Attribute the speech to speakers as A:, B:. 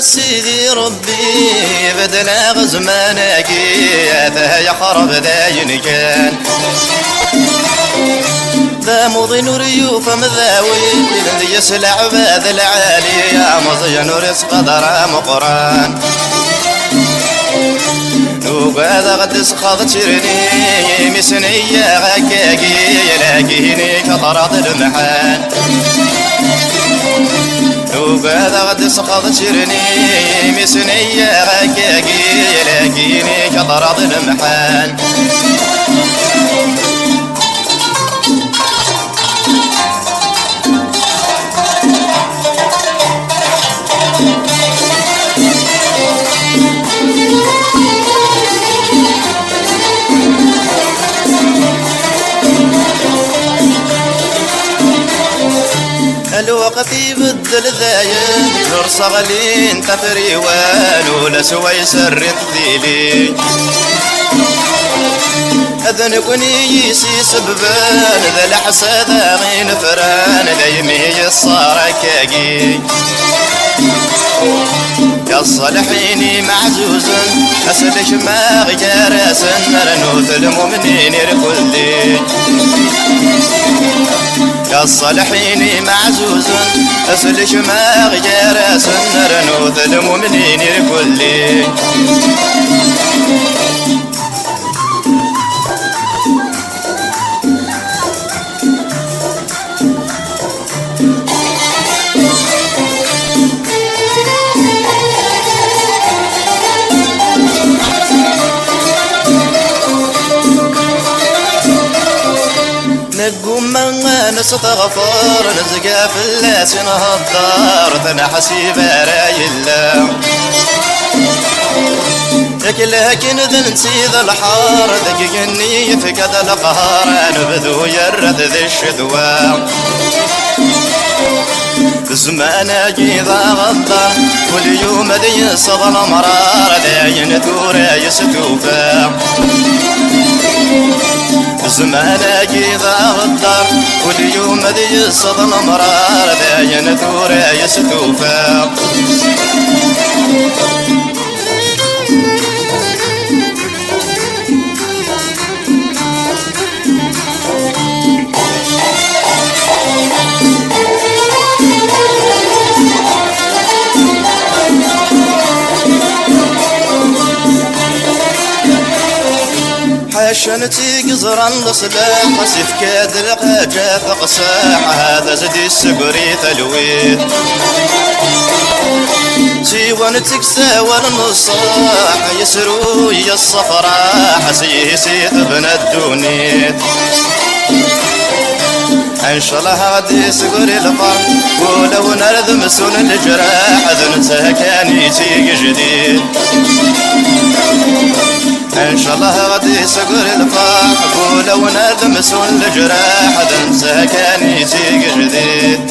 A: سيدي ربي بدنا غزماناكي ذا يخرب ذاين كان ذا مضي ريوف مذاوي الذي يسلع باد العالي يا مضي رزق قدر مقران وقاذا غد سخاض تشرني مسنية غكاكي يلاقيني كطراد المحان وقاذا غد سخاض تشرني مسنية غكاكي يلاقيني كطراد المحان الوقت يبدل ذايا نور صغلين تفري والو لسوى يسر تذيلي أذن كوني يسي سببان ذا الحسد غين فران ليمي الصار كاقي يا الصالحين معزوزا أسلك ما غيارسا رنوث المؤمنين الكلي يا الصالحين معزوزا أسلك ما غيارسا رنوث المؤمنين الكلي نقوم من نستغفر نزقى في اللاس نهضر تنحسي براي الله لكن ذا نسيذ الحار ذقيقني فقد القهار نبذو يرد ذي الشذوى زمان اجيذا غضا كل يوم ذي صدى المرار داين تورا يستوفى زمان اجيذا غضا كل يوم ذي صدى المرار داين تورا يستوفى حشنتي قزرا لصباح وسيف كاد القاجة فقصاح هذا زدي السقري ثلويت سيوانتك ساوى النصاح يسرو يا الصفراح سيسيت ابن الدونيت ان شاء الله غادي سقري الفرح ولو نرذم سون الجراح ذنتها كان يتيق جديد ان شاء الله غادي سقري الفرح ولو نرذم سون الجراح ذنتها كان يتيق جديد